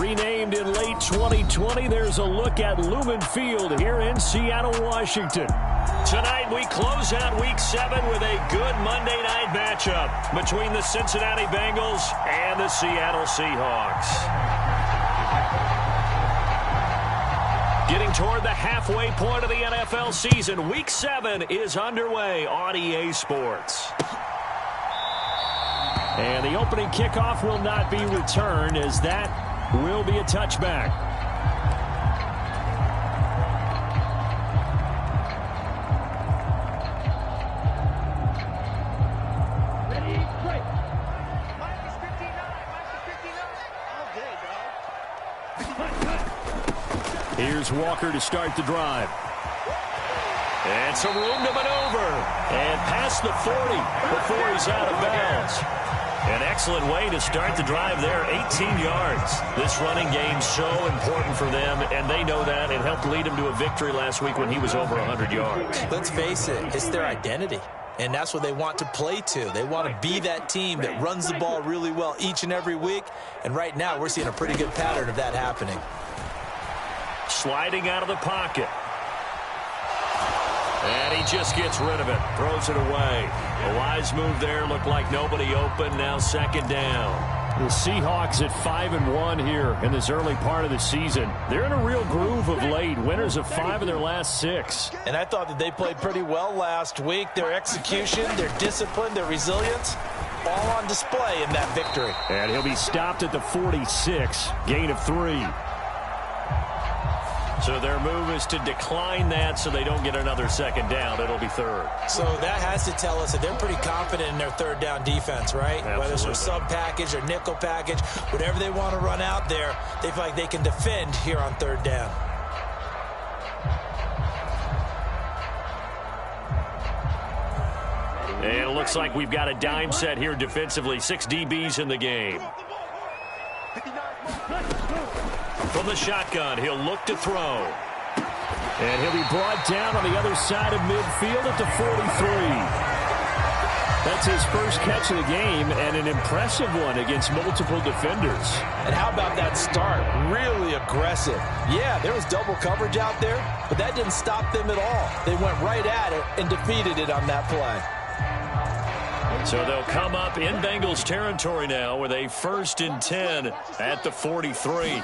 Renamed in late 2020, there's a look at Lumen Field here in Seattle, Washington. Tonight we close out Week 7 with a good Monday night matchup between the Cincinnati Bengals and the Seattle Seahawks. Getting toward the halfway point of the NFL season, Week 7 is underway on EA Sports. And the opening kickoff will not be returned, as that will be a touchback. Here's Walker to start the drive. And some room to maneuver. And past the 40 before he's out of bounds. An excellent way to start the drive there, 18 yards. This running game's so important for them, and they know that. It helped lead them to a victory last week when he was over 100 yards. Let's face it, it's their identity, and that's what they want to play to. They want to be that team that runs the ball really well each and every week, and right now we're seeing a pretty good pattern of that happening. Sliding out of the pocket. And he just gets rid of it. Throws it away. A wise move there. Looked like nobody open. Now second down. The Seahawks at 5-1 here in this early part of the season. They're in a real groove of late. Winners of 5 of their last 6. And I thought that they played pretty well last week. Their execution, their discipline, their resilience, all on display in that victory. And he'll be stopped at the 46. Gain of 3. So their move is to decline that so they don't get another second down. It'll be third. So that has to tell us that they're pretty confident in their third down defense, right? Absolutely. Whether it's a sub package or nickel package, whatever they want to run out there, they feel like they can defend here on third down. And it looks like we've got a dime set here defensively. 6 DBs in the game. From the shotgun, he'll look to throw. And he'll be brought down on the other side of midfield at the 43. That's his first catch of the game, and an impressive one against multiple defenders. And how about that start? Really aggressive. Yeah, there was double coverage out there, but that didn't stop them at all. They went right at it and defeated it on that play. So they'll come up in Bengals territory now with a 1st and 10 at the 43.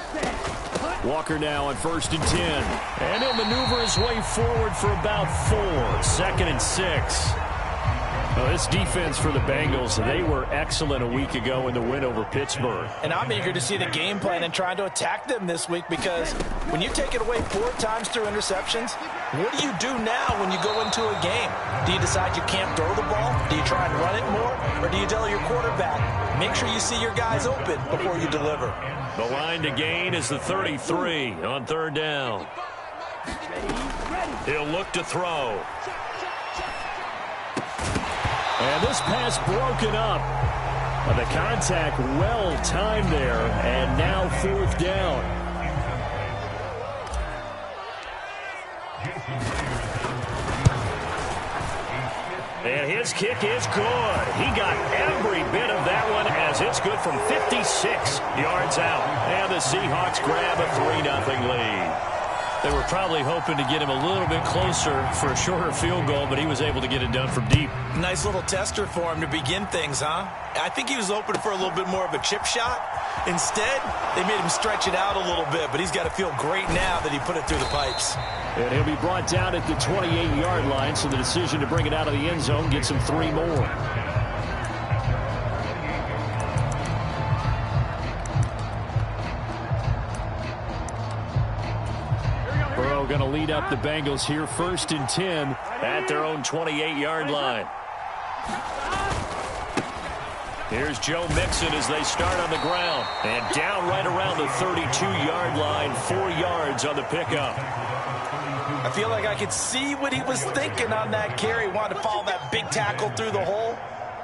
Walker now on 1st and 10. And he'll maneuver his way forward for about 4. 2nd and 6. Well, this defense for the Bengals, they were excellent a week ago in the win over Pittsburgh. And I'm eager to see the game plan and trying to attack them this week, because when you take it away 4 times through interceptions, what do you do now when you go into a game? Do you decide you can't throw the ball? Do you try and run it more? Or do you tell your quarterback, make sure you see your guys open before you deliver? The line to gain is the 33 on 3rd down. He'll look to throw. And this pass broken up. The contact well timed there, and now 4th down. And his kick is good. He got every bit of that one, as it's good from 56 yards out. And the Seahawks grab a 3-0 lead. They were probably hoping to get him a little bit closer for a shorter field goal, but he was able to get it done from deep. Nice little tester for him to begin things, huh? I think he was open for a little bit more of a chip shot. Instead, they made him stretch it out a little bit, but he's got to feel great now that he put it through the pipes. And he'll be brought down at the 28-yard line, so the decision to bring it out of the end zone gets him 3 more. Going to lead up the Bengals here, 1st and 10 at their own 28-yard line. Here's Joe Mixon as they start on the ground. And down right around the 32-yard line, 4 yards on the pickup. I feel like I could see what he was thinking on that carry. Wanted to follow that big tackle through the hole.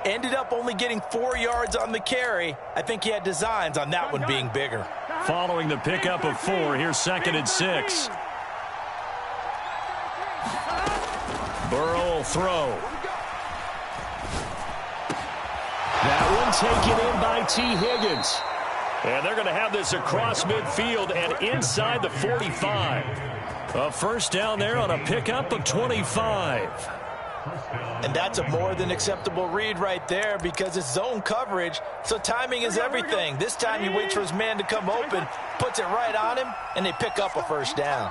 Ended up only getting 4 yards on the carry. I think he had designs on that one being bigger. Following the pickup of 4, here's 2nd and 6. Burrow will throw. That one taken in by T. Higgins. And they're going to have this across midfield and inside the 45. A first down there on a pickup of 25. And that's a more than acceptable read right there because it's zone coverage, so timing is everything. This time he waits for his man to come open, puts it right on him, and they pick up a first down.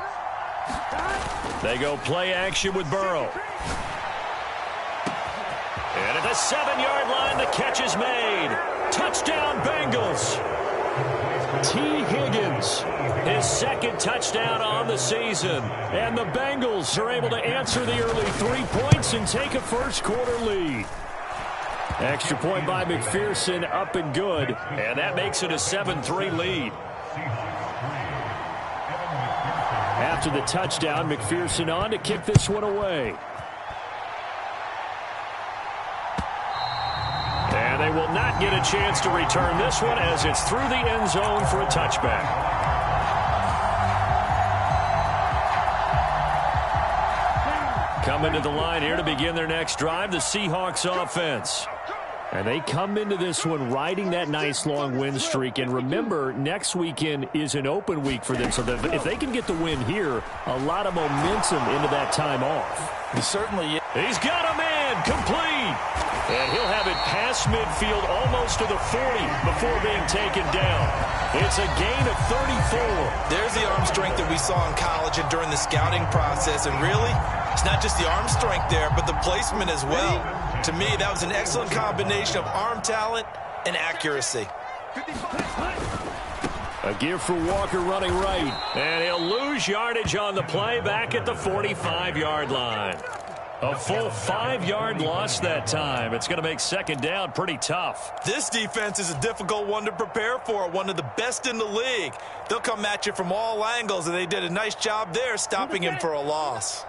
They go play action with Burrow. And at the 7-yard line, the catch is made. Touchdown, Bengals. T. Higgins, his second touchdown on the season. And the Bengals are able to answer the early 3 points and take a first-quarter lead. Extra point by McPherson, up and good. And that makes it a 7-3 lead. After the touchdown, McPherson on to kick this one away. And they will not get a chance to return this one as it's through the end zone for a touchback. Coming to the line here to begin their next drive, the Seahawks offense. And they come into this one riding that nice long win streak. And remember, next weekend is an open week for them. So that if they can get the win here, a lot of momentum into that time off. He certainly is. He's got a man complete. And he'll have it past midfield almost to the 40 before being taken down. It's a gain of 34. There's the arm strength that we saw in college and during the scouting process. And really, it's not just the arm strength there, but the placement as well. To me, that was an excellent combination of arm talent and accuracy. A give for Walker running right. And he'll lose yardage on the play back at the 45-yard line. A full 5-yard loss that time. It's going to make second down pretty tough. This defense is a difficult one to prepare for, one of the best in the league. They'll come at you from all angles, and they did a nice job there stopping him for a loss.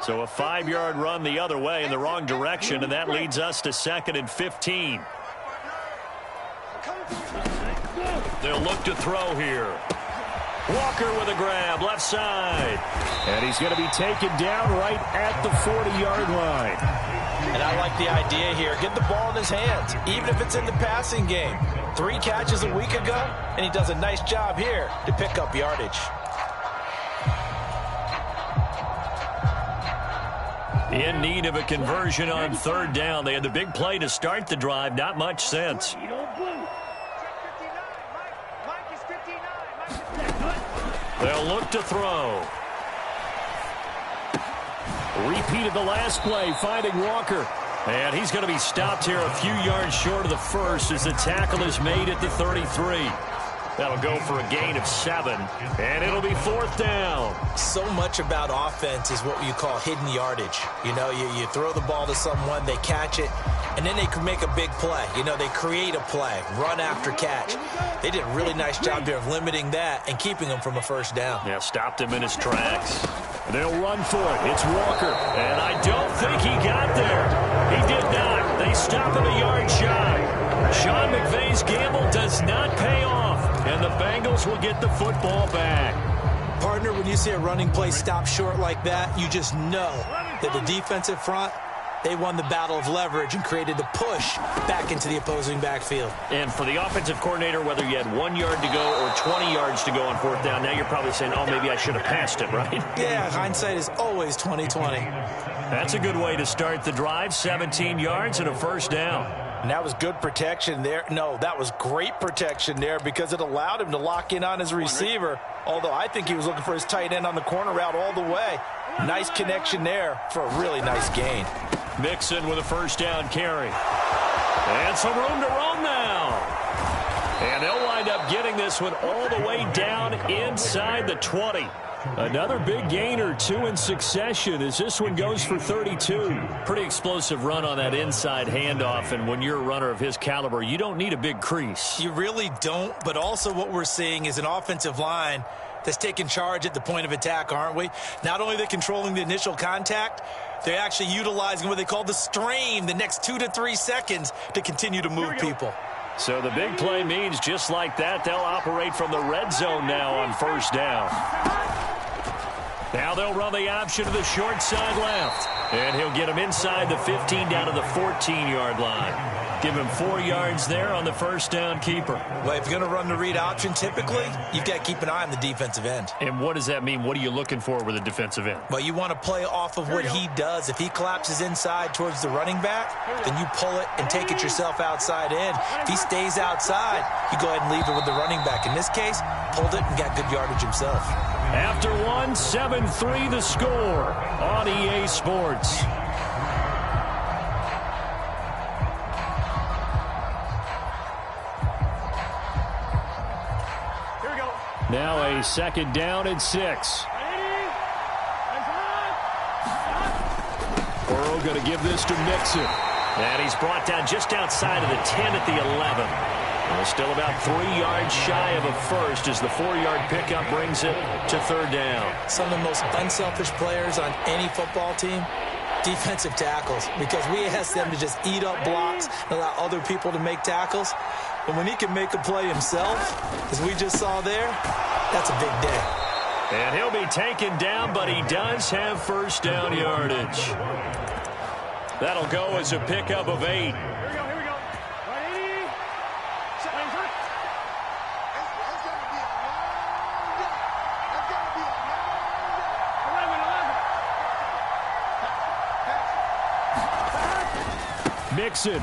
So a 5-yard run the other way in the wrong direction, and that leads us to 2nd and 15. They'll look to throw here. Walker with a grab, left side. And he's going to be taken down right at the 40-yard line. And I like the idea here. Get the ball in his hands, even if it's in the passing game. 3 catches a week ago, and he does a nice job here to pick up yardage. In need of a conversion on 3rd down. They had the big play to start the drive. Not much sense. They'll look to throw. Repeat of the last play, finding Walker. And he's going to be stopped here a few yards short of the first as the tackle is made at the 33. That'll go for a gain of 7, and it'll be 4th down. So much about offense is what you call hidden yardage. You know, you throw the ball to someone, they catch it, and then they can make a big play. You know, they create a play, run after catch. They did a really nice job there of limiting that and keeping him from a first down. Yeah, stopped him in his tracks. They'll run for it. It's Walker, and I don't think he got there. He did not. They stop him a yard shy. Sean McVay's gamble does not pay off, and the Bengals will get the football back. Partner, when you see a running play stop short like that, you just know that the defensive front, they won the battle of leverage and created the push back into the opposing backfield. And for the offensive coordinator, whether you had 1 yard to go or 20 yards to go on 4th down, now you're probably saying, oh, maybe I should have passed it, right? Yeah, hindsight is always 20/20. That's a good way to start the drive, 17 yards and a first down. And that was good protection there. No, that was great protection there because it allowed him to lock in on his receiver, although I think he was looking for his tight end on the corner route all the way. Nice connection there for a really nice gain. Mixon with a first down carry. And some room to roam now. And they'll wind up getting this one all the way down inside the 20. Another big gain or 2 in succession as this one goes for 32. Pretty explosive run on that inside handoff, and when you're a runner of his caliber, you don't need a big crease. You really don't, but also what we're seeing is an offensive line that's taking charge at the point of attack, aren't we? Not only are they controlling the initial contact, they're actually utilizing what they call the strain, the next 2 to 3 seconds to continue to move people. So the big play means just like that, they'll operate from the red zone now on first down. Now they'll run the option to the short side left. And he'll get him inside the 15 down to the 14-yard line. Give him 4 yards there on the first down keeper. Well, if you're going to run the read option, typically, you've got to keep an eye on the defensive end. And what does that mean? What are you looking for with a defensive end? Well, you want to play off of what he does. If he collapses inside towards the running back, then you pull it and take it yourself outside in. If he stays outside, you go ahead and leave it with the running back. In this case, pulled it and got good yardage himself. After 7-3 the score on EA Sports. Now a 2nd down and 6. Burrow going to give this to Mixon. And he's brought down just outside of the 10 at the 11. Well, still about 3 yards shy of a first as the 4-yard pickup brings it to 3rd down. Some of the most unselfish players on any football team, defensive tackles, because we ask them to just eat up blocks and allow other people to make tackles. And when he can make a play himself, as we just saw there, that's a big day. And he'll be taken down, but he does have first down yardage. That'll go as a pickup of 8. Mixon.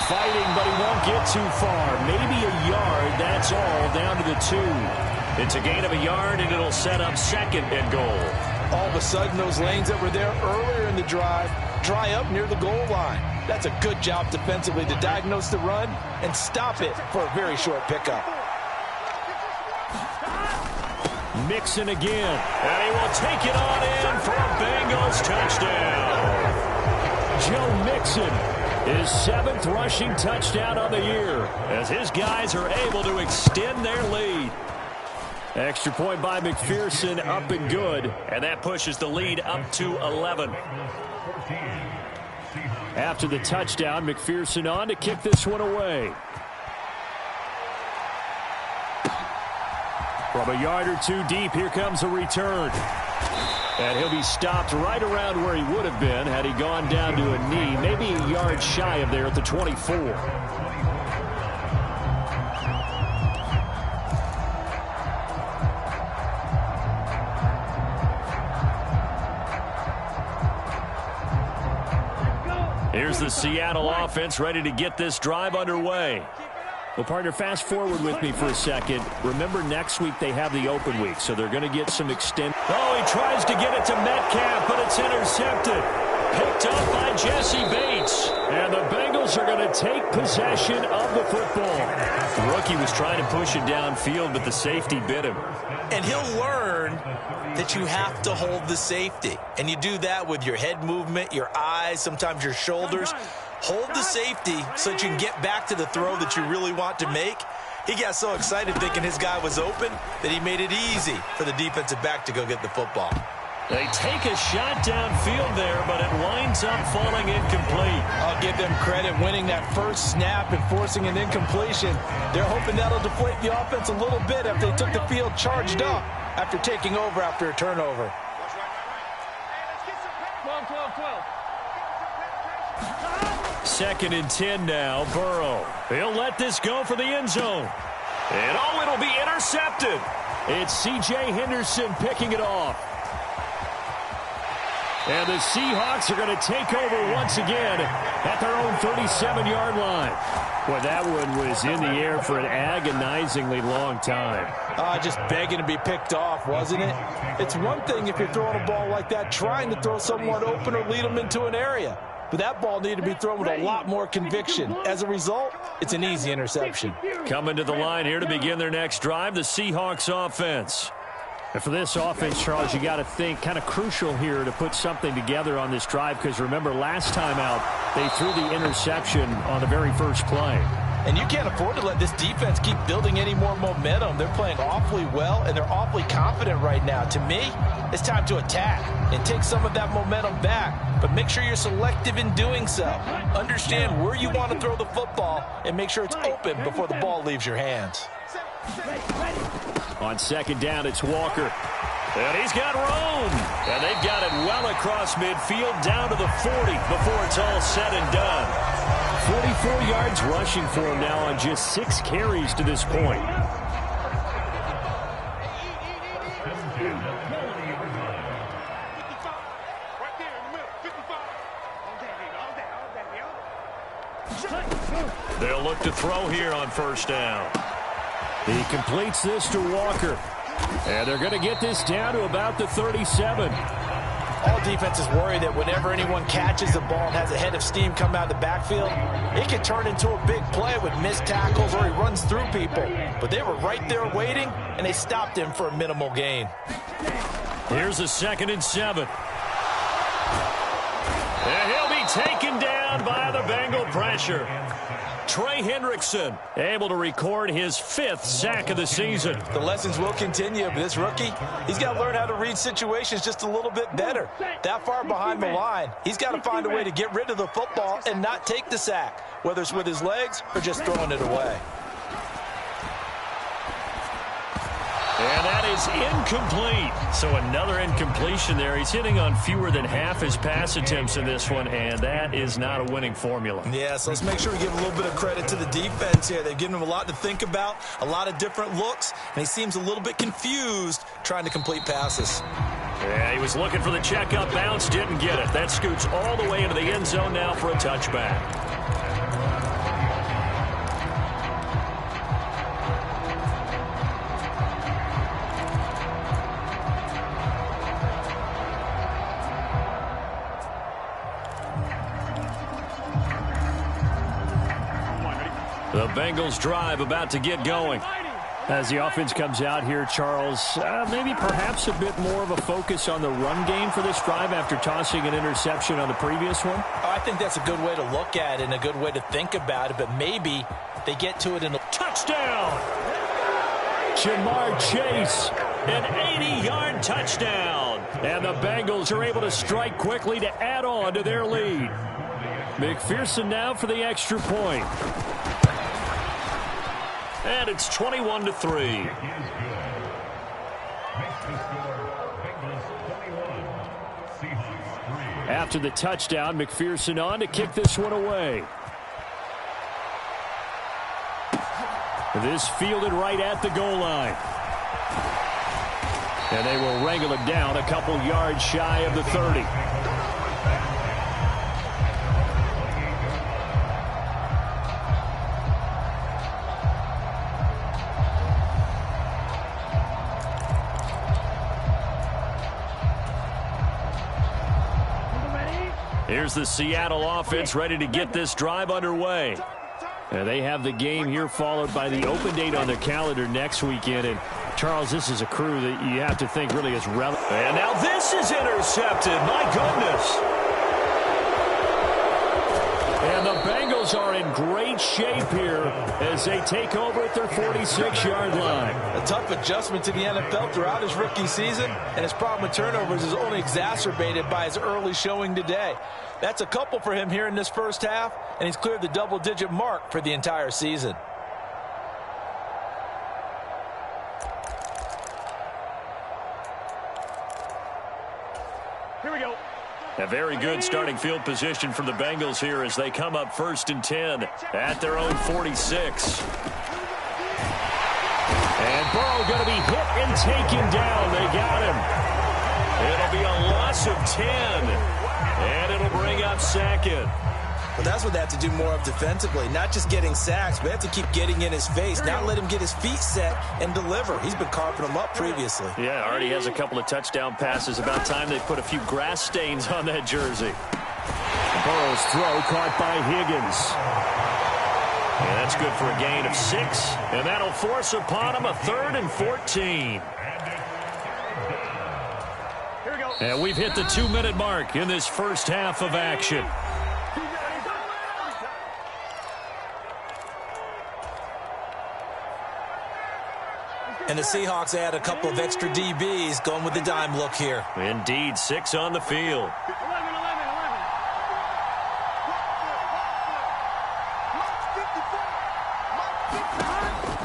Fighting, but he won't get too far. Maybe a yard, that's all, down to the 2. It's a gain of a yard, and it'll set up 2nd and goal. All of a sudden, those lanes that were there earlier in the drive dry up near the goal line. That's a good job defensively to diagnose the run and stop it for a very short pickup. Mixon again, and he will take it on in for a Bengals touchdown. Joe Mixon, his 7th rushing touchdown on the year, as his guys are able to extend their lead. Extra point by McPherson, up and good, and that pushes the lead up to 11. After the touchdown, McPherson on to kick this one away. From a yard or 2 deep, here comes a return. And he'll be stopped right around where he would have been had he gone down to a knee, maybe a yard shy of there at the 24. Here's the Seattle offense ready to get this drive underway. Well, partner, fast forward with me for a second. Remember, next week they have the open week, so they're going to get some extend. Oh, he tries to get it to Metcalf, but it's intercepted. Picked up by Jesse Bates. And the Bengals are going to take possession of the football. The rookie was trying to push it downfield, but the safety bit him. And he'll learn that you have to hold the safety. And you do that with your head movement, your eyes, sometimes your shoulders. Hold the safety so that you can get back to the throw that you really want to make. He got so excited thinking his guy was open that he made it easy for the defensive back to go get the football. They take a shot downfield there, but it winds up falling incomplete. I'll give them credit winning that first snap and forcing an incompletion. They're hoping that'll deflate the offense a little bit after they took the field charged up after taking over after a turnover. 2nd and 10 now, Burrow. He'll let this go for the end zone. And oh, it'll be intercepted. It's C.J. Henderson picking it off. And the Seahawks are going to take over once again at their own 37-yard line. Well, that one was in the air for an agonizingly long time. Just begging to be picked off, wasn't it? It's one thing if you're throwing a ball like that, trying to throw someone open or lead them into an area. But that ball needed to be thrown with a lot more conviction. As a result, it's an easy interception. Coming to the line here to begin their next drive, the Seahawks offense. And for this offense, Charles, you got to think kind of crucial here to put something together on this drive, because remember last time out they threw the interception on the very first play. And you can't afford to let this defense keep building any more momentum. They're playing awfully well, and they're awfully confident right now. To me, it's time to attack and take some of that momentum back. But make sure you're selective in doing so. Understand where you want to throw the football and make sure it's open before the ball leaves your hands. On 2nd down, it's Walker. And he's got room. And they've got it well across midfield down to the 40 before it's all said and done. 44 yards rushing for him now on just 6 carries to this point. They'll look to throw here on first down. He completes this to Walker. And they're going to get this down to about the 37. All defenses worry that whenever anyone catches the ball and has a head of steam come out of the backfield, it can turn into a big play with missed tackles or he runs through people. But they were right there waiting, and they stopped him for a minimal gain. Here's a 2nd and 7. And he'll be taken down by the Bengal pressure. Trey Hendrickson able to record his 5th sack of the season. The lessons will continue, but this rookie, he's got to learn how to read situations just a little bit better. That far behind the line, he's got to find a way to get rid of the football and not take the sack, whether it's with his legs or just throwing it away. And that is incomplete. So another incompletion there. He's hitting on fewer than half his pass attempts in this one, and that is not a winning formula. Yeah, so let's make sure we give a little bit of credit to the defense here. They've given him a lot to think about, a lot of different looks, and he seems a little bit confused trying to complete passes. Yeah, he was looking for the check-up bounce, didn't get it. That scoots all the way into the end zone now for a touchback. The Bengals drive about to get going. As the offense comes out here, Charles, maybe perhaps a bit more of a focus on the run game for this drive after tossing an interception on the previous one? I think that's a good way to look at it and a good way to think about it, but maybe they get to it in a touchdown. Jamar Chase, an 80-yard touchdown. And the Bengals are able to strike quickly to add on to their lead. McPherson now for the extra point. And it's 21-3. After the touchdown, McPherson on to kick this one away. This fielded right at the goal line. And they will wrangle it down a couple yards shy of the 30. Here's the Seattle offense ready to get this drive underway. And they have the game here followed by the open date on their calendar next weekend. And, Charles, this is a crew that you have to think really is relevant. And now this is intercepted. My goodness. And the Bengals are in great shape here as they take over at their 46-yard line. A tough adjustment to the NFL throughout his rookie season, and his problem with turnovers is only exacerbated by his early showing today. That's a couple for him here in this first half, and he's cleared the double-digit mark for the entire season. Here we go. A very good starting field position for the Bengals here as they come up 1st and 10 at their own 46. And Burrow going to be hit and taken down. They got him. It'll be a loss of 10. And it'll bring up 2nd. But that's what they have to do more of defensively, not just getting sacks, but they have to keep getting in his face, not let him get his feet set and deliver. He's been carving them up previously. Yeah, already has a couple of touchdown passes. About time they put a few grass stains on that jersey. Burrow's throw caught by Higgins. And that's good for a gain of 6. And that'll force upon him a 3rd and 14. And we've hit the 2-minute mark in this first half of action. And the Seahawks add a couple of extra DBs going with the dime look here. Indeed, 6 on the field.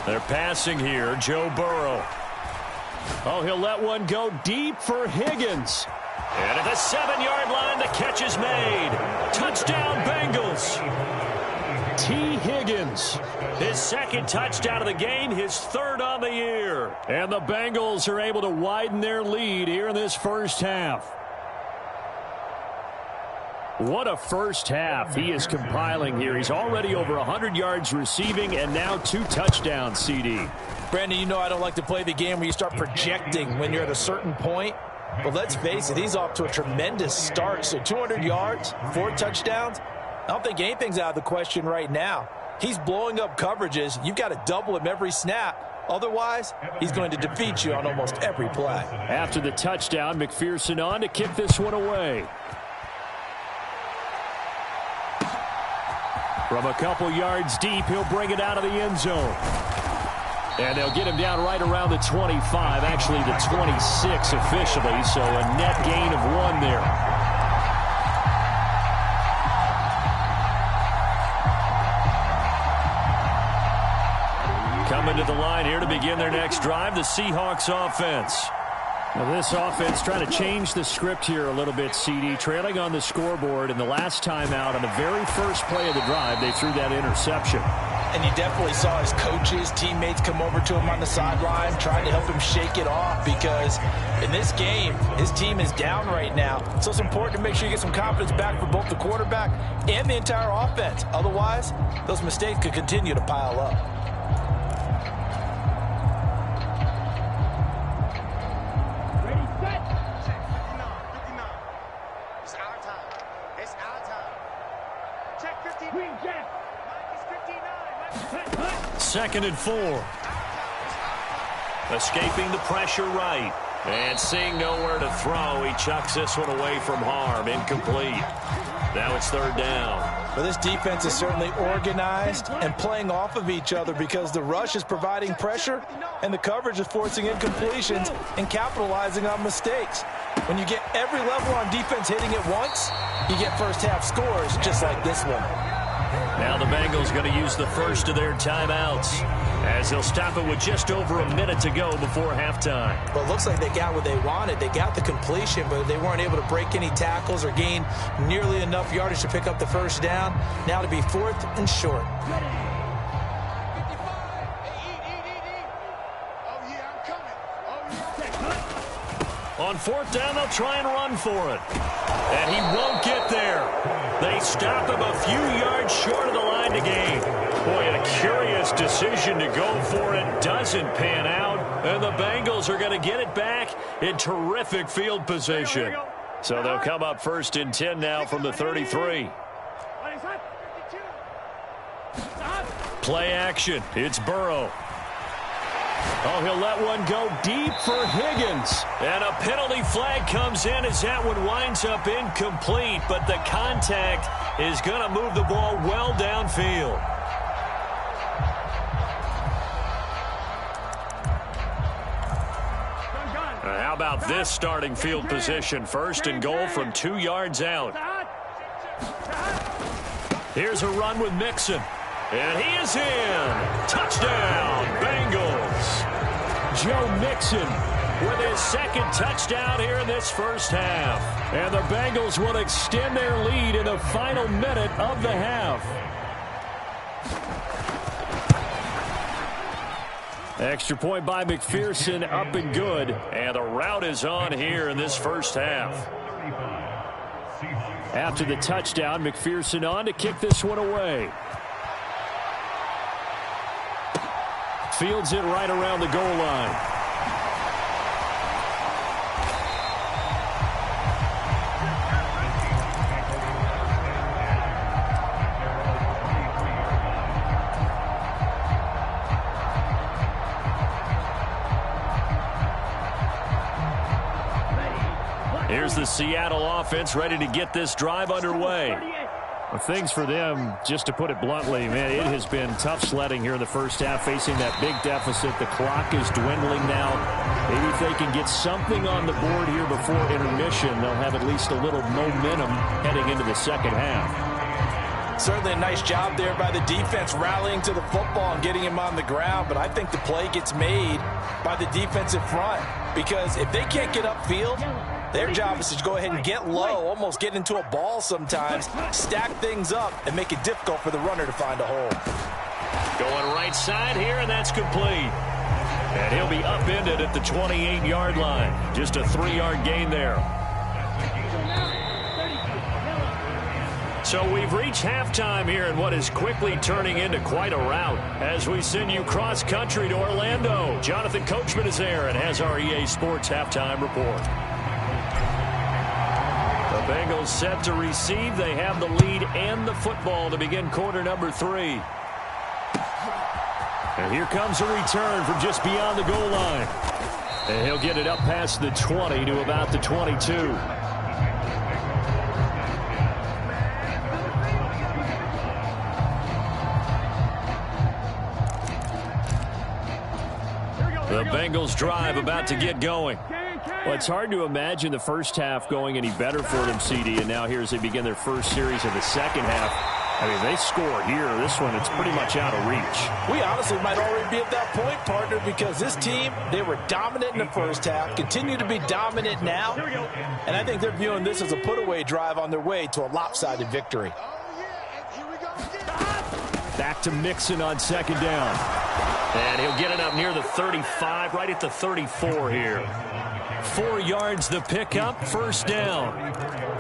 They're passing here, Joe Burrow. Oh, he'll let one go deep for Higgins. And at the 7-yard line, the catch is made. Touchdown, Bengals. T. Higgins, his second touchdown of the game, his third on the year. And the Bengals are able to widen their lead here in this first half. What a first half he is compiling here. He's already over 100 yards receiving and now 2 touchdowns, CD. Brandon, you know I don't like to play the game where you start projecting when you're at a certain point. But let's face it, he's off to a tremendous start. So 200 yards, 4 touchdowns. I don't think anything's out of the question right now. He's blowing up coverages. You've got to double him every snap. Otherwise, he's going to defeat you on almost every play. After the touchdown, McPherson on to kick this one away. From a couple yards deep, he'll bring it out of the end zone. And they'll get him down right around the 25, actually the 26 officially, so a net gain of 1 there. Coming to the line here to begin their next drive, the Seahawks offense. Now this offense trying to change the script here a little bit, CD. Trailing on the scoreboard, and the last time out on the very first play of the drive, they threw that interception. And you definitely saw his coaches, teammates come over to him on the sideline, trying to help him shake it off, because in this game, his team is down right now. So it's important to make sure you get some confidence back for both the quarterback and the entire offense. Otherwise, those mistakes could continue to pile up. Second and 4. Escaping the pressure right. And seeing nowhere to throw, he chucks this one away from harm. Incomplete. Now it's third down. Well, this defense is certainly organized and playing off of each other because the rush is providing pressure and the coverage is forcing incompletions and capitalizing on mistakes. When you get every level on defense hitting it once, you get first half scores just like this one. Now the Bengals going to use the first of their timeouts as they'll stop it with just over a minute to go before halftime. Well, it looks like they got what they wanted. They got the completion, but they weren't able to break any tackles or gain nearly enough yardage to pick up the first down. Now to be 4th and short. On 4th down, they'll try and run for it. And he won't get there. They stop him a few yards short of the line to gain. Boy, a curious decision to go for it. Doesn't pan out. And the Bengals are going to get it back in terrific field position. So they'll come up 1st and 10 now from the 33. Play action. It's Burrow. Oh, he'll let one go deep for Higgins. And a penalty flag comes in as that one winds up incomplete. But the contact is going to move the ball well downfield. How about this starting field position? 1st and goal from 2 yards out. Here's a run with Mixon. And he is in. Touchdown, Bengals. Joe Mixon with his second touchdown here in this first half. And the Bengals will extend their lead in the final minute of the half. Extra point by McPherson, up and good. And the route is on here in this first half. After the touchdown, McPherson on to kick this one away. Fields it right around the goal line. Here's the Seattle offense ready to get this drive underway. Well, things for them, just to put it bluntly, man, it has been tough sledding here in the first half, facing that big deficit. The clock is dwindling now. Maybe if they can get something on the board here before intermission, they'll have at least a little momentum heading into the second half. Certainly a nice job there by the defense rallying to the football and getting him on the ground, but I think the play gets made by the defensive front because if they can't get upfield, their job is to go ahead and get low, almost get into a ball sometimes, stack things up, and make it difficult for the runner to find a hole. Going right side here, and that's complete. And he'll be upended at the 28-yard line. Just a 3-yard gain there. So we've reached halftime here in what is quickly turning into quite a rout as we send you cross-country to Orlando. Jonathan Coachman is there and has our EA Sports halftime report. The Bengals set to receive. They have the lead and the football to begin quarter number 3. And here comes a return from just beyond the goal line. And he'll get it up past the 20 to about the 22. The Bengals drive about to get going. Well, it's hard to imagine the first half going any better for them, CD, and now here as they begin their first series of the second half. I mean, they score here. This one, it's pretty much out of reach. We honestly might already be at that point, partner, because this team, they were dominant in the first half, continue to be dominant now, and I think they're viewing this as a put-away drive on their way to a lopsided victory. Back to Mixon on second down. And he'll get it up near the 35, right at the 34 here. 4 yards the pickup, first down.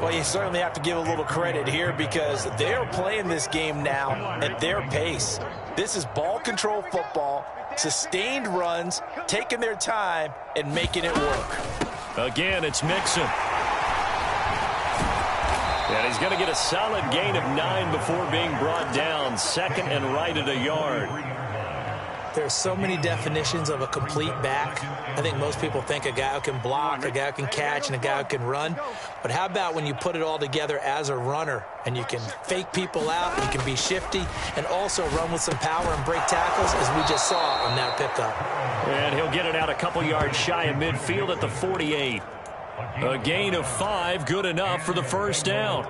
Well, you certainly have to give a little credit here because they're playing this game now at their pace. This is ball control football, sustained runs, taking their time and making it work. Again, it's Mixon. And he's going to get a solid gain of 9 before being brought down. Second and right at a yard. There's so many definitions of a complete back. I think most people think a guy who can block, a guy who can catch, and a guy who can run. But how about when you put it all together as a runner and you can fake people out, you can be shifty, and also run with some power and break tackles as we just saw on that pickup. And he'll get it out a couple yards shy of midfield at the 48. A gain of 5, good enough for the first down.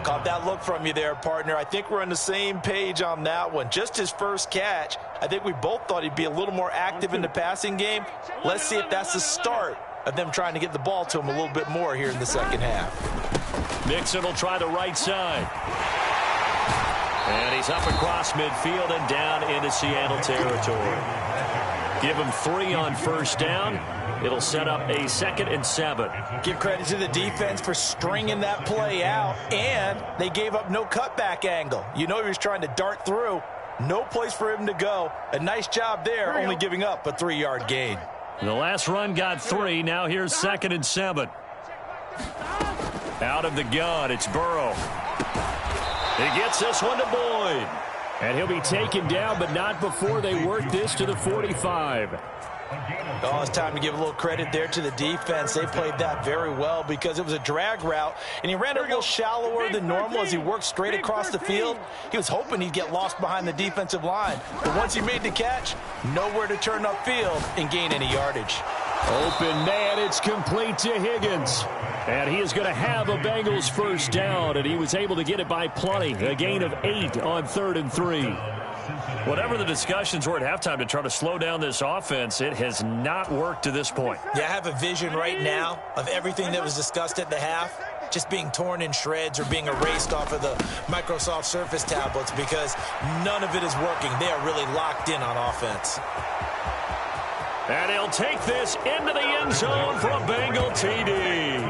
Caught that look from you there, partner. I think we're on the same page on that one. Just his first catch, I think we both thought he'd be a little more active in the passing game. Let's see if that's the start of them trying to get the ball to him a little bit more here in the second half. Mixon will try the right side. And he's up across midfield and down into Seattle territory. Give him 3 on first down. It'll set up a 2nd and 7. Give credit to the defense for stringing that play out, and they gave up no cutback angle. You know he was trying to dart through. No place for him to go. A nice job there, only giving up a 3-yard gain. The last run got 3. Now here's 2nd and 7. Out of the gun, it's Burrow. He gets this one to Boyd. And he'll be taken down, but not before they work this to the 45. Oh, it's time to give a little credit there to the defense. They played that very well because it was a drag route, and he ran it a little shallower than normal as he worked straight across the field. He was hoping he'd get lost behind the defensive line, but once he made the catch, nowhere to turn upfield and gain any yardage. Open man, it's complete to Higgins. And he is going to have a Bengals first down, and he was able to get it by plenty. A gain of 8 on 3rd and 3. Whatever the discussions were at halftime to try to slow down this offense, it has not worked to this point. Yeah, I have a vision right now of everything that was discussed at the half just being torn in shreds or being erased off of the Microsoft Surface tablets because none of it is working. They are really locked in on offense. And he'll take this into the end zone for a Bengal TD.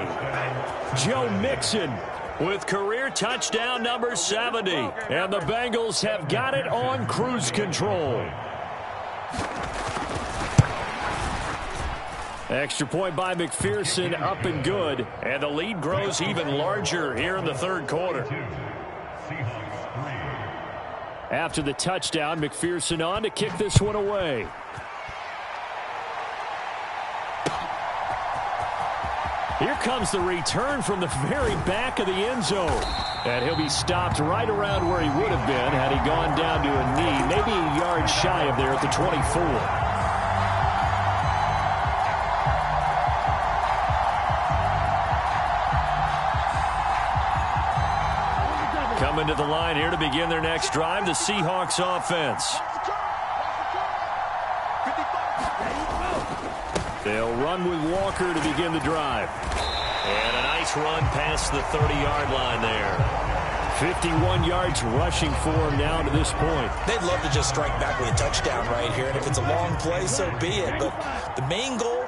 Joe Mixon with career touchdown number 70. And the Bengals have got it on cruise control. Extra point by McPherson, up and good. And the lead grows even larger here in the third quarter. After the touchdown, McPherson on to kick this one away. Here comes the return from the very back of the end zone. And he'll be stopped right around where he would have been had he gone down to a knee, maybe a yard shy of there at the 24. Coming to the line here to begin their next drive, the Seahawks offense. They'll run with Walker to begin the drive. And a nice run past the 30-yard line there. 51 yards rushing for him now to this point. They'd love to just strike back with a touchdown right here, and if it's a long play, so be it. But the main goal,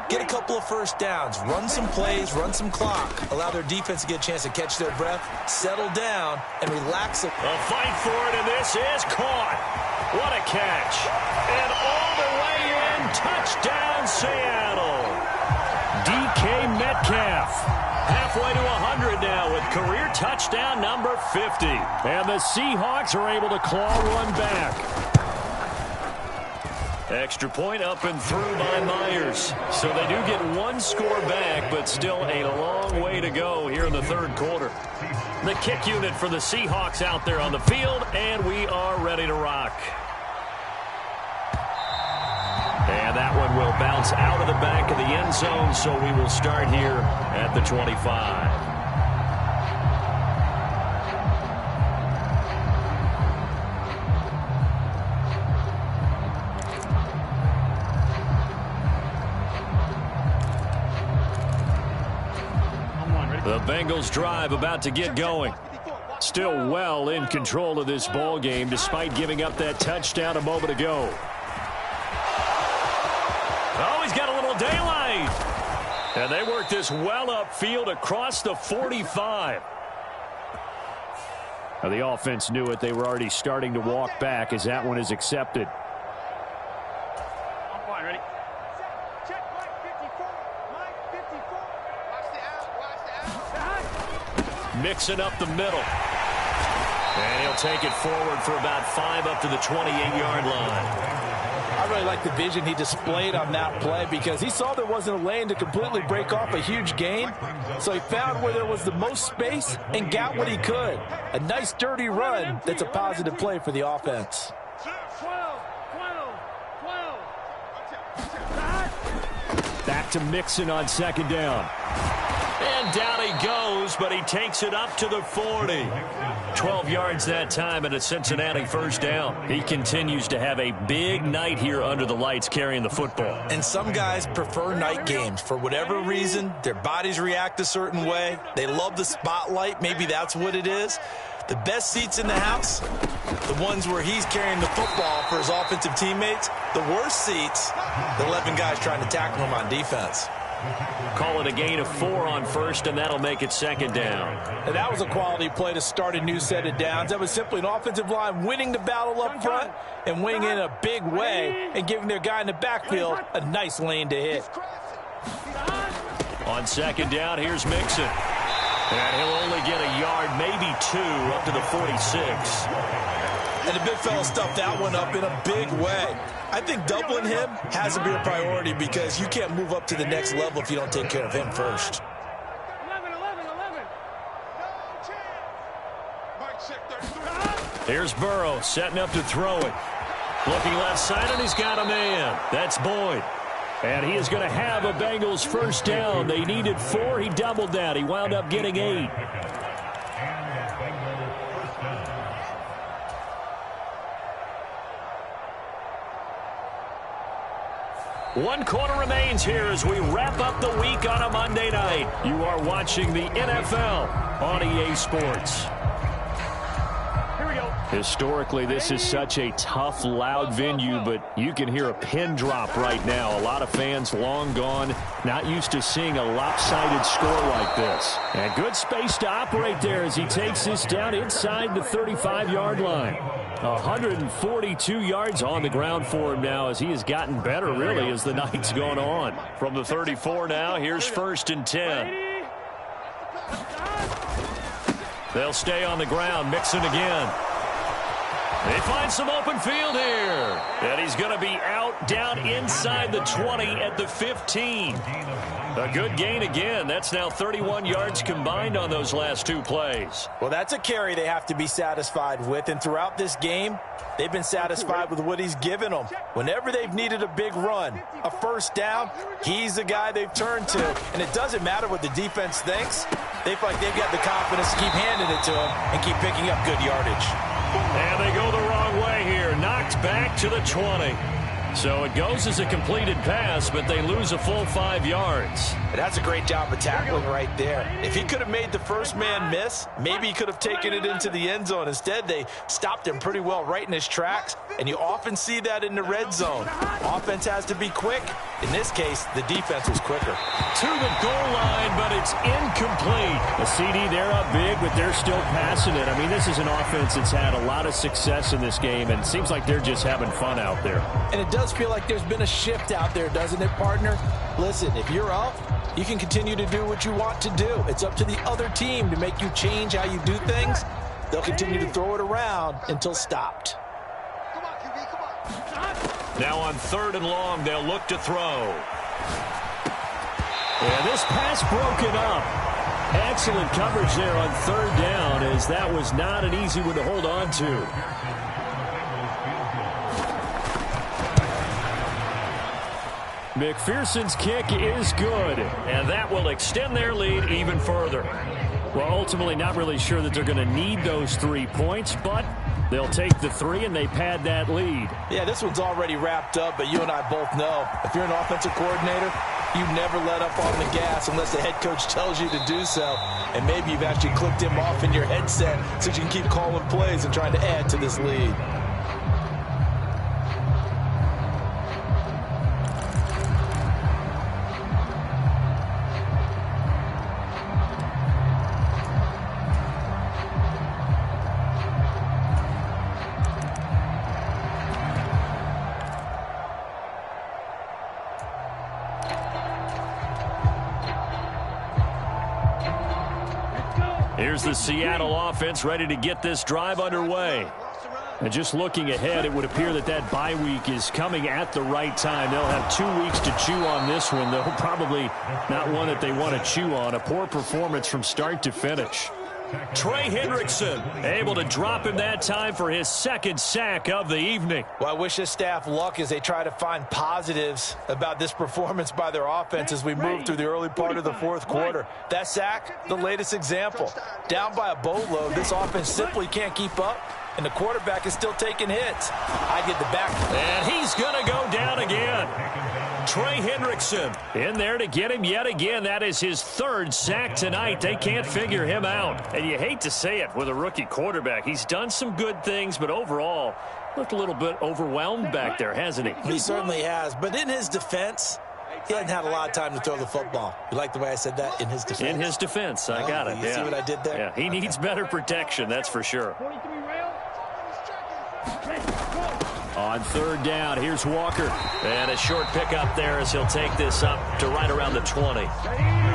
get a couple of first downs, run some plays, run some clock, allow their defense to get a chance to catch their breath, settle down, and relax. A fight for it, and this is caught. What a catch. And all the way in, touchdown Seattle. DK Metcalf. Halfway to 100 now with career touchdown number 50. And the Seahawks are able to claw one back. Extra point up and through by Myers. So they do get one score back, but still a long way to go here in the third quarter. The kick unit for the Seahawks out there on the field, and we are ready to rock. And that one will bounce out of the back of the end zone, so we will start here at the 25. The Bengals drive about to get going. Still well in control of this ball game despite giving up that touchdown a moment ago. Oh, he's got a little daylight. And they work this well upfield across the 45. Now, the offense knew it. They were already starting to walk back as that one is accepted. Ready? Mixing up the middle. And he'll take it forward for about 5 up to the 28-yard line. I really like the vision he displayed on that play because he saw there wasn't a lane to completely break off a huge gain. So he found where there was the most space and got what he could. A nice dirty run that's a positive play for the offense. 12. Back to Mixon on second down. And down he goes, but he takes it up to the 40. 12 yards that time and a Cincinnati first down. He continues to have a big night here under the lights carrying the football. And some guys prefer night games. For whatever reason, their bodies react a certain way. They love the spotlight. Maybe that's what it is. The best seats in the house, the ones where he's carrying the football for his offensive teammates. The worst seats, the 11 guys trying to tackle him on defense. Call it a gain of 4 on first, and that'll make it second down. And that was a quality play to start a new set of downs. That was simply an offensive line winning the battle up front and winning in a big way and giving their guy in the backfield a nice lane to hit. On second down, here's Mixon. And he'll only get a yard, maybe 2, up to the 46. And the big fella stuffed that one up in a big way. I think doubling him has to be a priority because you can't move up to the next level if you don't take care of him first. 11. Here's Burrow setting up to throw it. Looking left side, and he's got a man. That's Boyd. And he is going to have a Bengals first down. They needed 4. He doubled that. He wound up getting 8. One quarter remains here as we wrap up the week on a Monday night. You are watching the NFL on EA Sports. Here we go. Historically, this is such a tough, loud venue, but you can hear a pin drop right now. A lot of fans long gone, not used to seeing a lopsided score like this. And good space to operate there as he takes this down inside the 35-yard line. 142 yards on the ground for him now as he has gotten better, really, as the night's gone on. From the 34 now, here's first and 10. They'll stay on the ground. Mixon again. They find some open field here. And he's going to be out down inside the 20 at the 15. A good gain again. That's now 31 yards combined on those last 2 plays. Well, that's a carry they have to be satisfied with. And throughout this game, they've been satisfied with what he's given them. Whenever they've needed a big run, a first down, he's the guy they've turned to. And it doesn't matter what the defense thinks. They feel like they've got the confidence to keep handing it to him and keep picking up good yardage. And they go the wrong way here. Knocked back to the 20. So it goes as a completed pass, but they lose a full 5 yards. That's a great job of tackling right there. If he could have made the first man miss, maybe he could have taken it into the end zone. Instead, they stopped him pretty well right in his tracks, and you often see that in the red zone. Offense has to be quick. In this case, the defense was quicker. To the goal line, but it's incomplete. A CD, they're up big, but they're still passing it. I mean, this is an offense that's had a lot of success in this game, and it seems like they're just having fun out there. And it does feel like there's been a shift out there, doesn't it, partner? Listen, if you're up, you can continue to do what you want to do. It's up to the other team to make you change how you do things. They'll continue to throw it around until stopped. Now on 3rd and long, they'll look to throw. And this pass broken up. Excellent coverage there on 3rd down, as that was not an easy one to hold on to. McPherson's kick is good, and that will extend their lead even further. Well, ultimately not really sure that they're going to need those 3 points, but they'll take the 3 and they pad that lead. Yeah, this one's already wrapped up, but you and I both know if you're an offensive coordinator, you never let up on the gas unless the head coach tells you to do so. And maybe you've actually clicked him off in your headset so you can keep calling plays and trying to add to this lead. Here's the Seattle offense ready to get this drive underway. And just looking ahead, it would appear that that bye week is coming at the right time. They'll have 2 weeks to chew on this one, though probably not one that they want to chew on. A poor performance from start to finish. Trey Hendrickson able to drop him that time for his 2nd sack of the evening. Well, I wish his staff luck as they try to find positives about this performance by their offense as we move through the early part of the 4th quarter. That sack, the latest example. Down by a boatload, this offense simply can't keep up, and the quarterback is still taking hits. I get the back. And he's going to go down again. Trey Hendrickson in there to get him yet again. That is his 3rd sack tonight. They can't figure him out. And you hate to say it with a rookie quarterback. He's done some good things, but overall looked a little bit overwhelmed back there, hasn't he? He certainly has. But in his defense, he hasn't had a lot of time to throw the football. You like the way I said that? In his defense? In his defense. I got it. You see what I did there? Yeah, he needs better protection, that's for sure. On 3rd down, here's Walker. And a short pickup there as he'll take this up to right around the 20.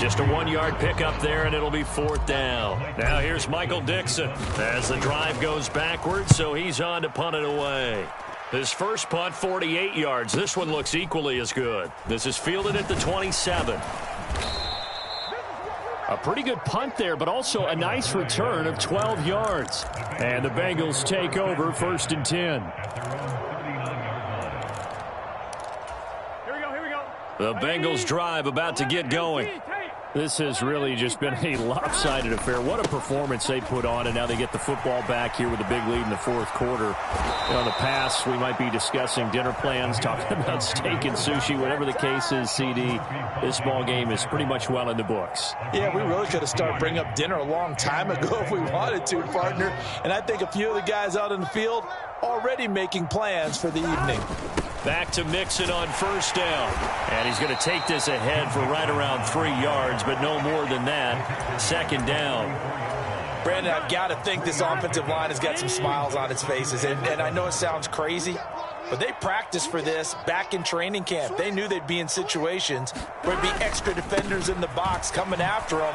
Just a 1-yard pickup there, and it'll be 4th down. Now here's Michael Dixon as the drive goes backwards, so he's on to punt it away. His first punt, 48 yards. This one looks equally as good. This is fielded at the 27. A pretty good punt there, but also a nice return of 12 yards. And the Bengals take over 1st and 10. The Bengals drive about to get going. This has really just been a lopsided affair. What a performance they put on, and now they get the football back here with a big lead in the 4th quarter. You know, in the past, we might be discussing dinner plans, talking about steak and sushi, whatever the case is, CD. This ball game is pretty much well in the books. Yeah, we really could have started bringing up dinner a long time ago if we wanted to, partner. And I think a few of the guys out in the field already making plans for the evening. Back to Mixon on 1st down. And he's going to take this ahead for right around 3 yards, but no more than that. 2nd down. Brandon, I've got to think this offensive line has got some smiles on its faces. And I know it sounds crazy, but they practiced for this back in training camp. They knew they'd be in situations where there'd be extra defenders in the box coming after them,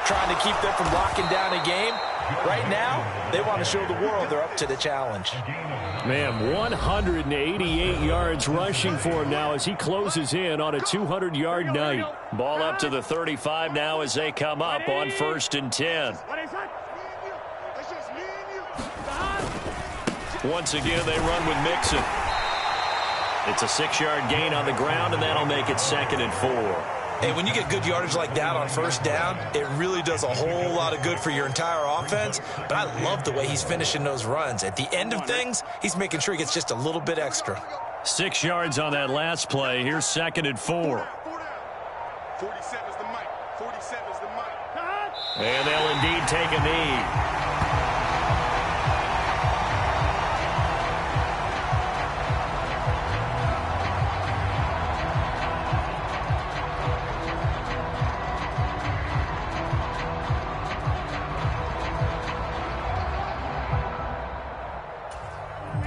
trying to keep them from locking down a game. Right now, they want to show the world they're up to the challenge. Man, 188 yards rushing for him now as he closes in on a 200-yard night. Ball up to the 35 now as they come up on 1st and 10. Once again, they run with Mixon. It's a 6-yard gain on the ground, and that'll make it 2nd and 4. Hey, when you get good yardage like that on first down, it really does a whole lot of good for your entire offense. But I love the way he's finishing those runs. At the end of things, he's making sure he gets just a little bit extra. 6 yards on that last play. Here's 2nd and 4. 47 is the mic. 47 is the mic. And they'll indeed take a knee.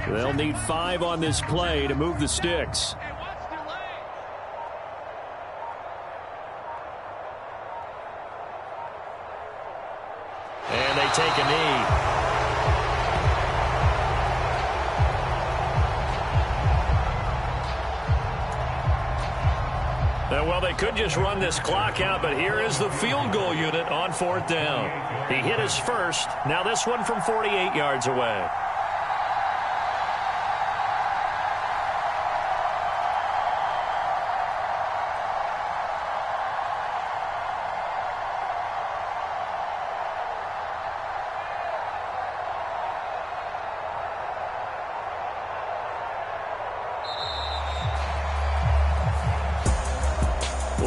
They'll need 5 on this play to move the sticks. And they take a knee. Well, they could just run this clock out, but here is the field goal unit on 4th down. He hit his first. Now this one from 48 yards away.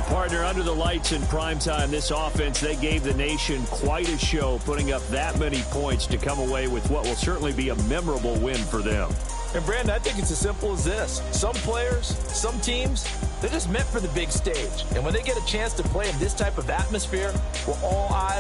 Partner, under the lights in primetime, this offense, they gave the nation quite a show, putting up that many points to come away with what will certainly be a memorable win for them. And, Brandon, I think it's as simple as this. Some players, some teams, they're just meant for the big stage. And when they get a chance to play in this type of atmosphere, where all eyes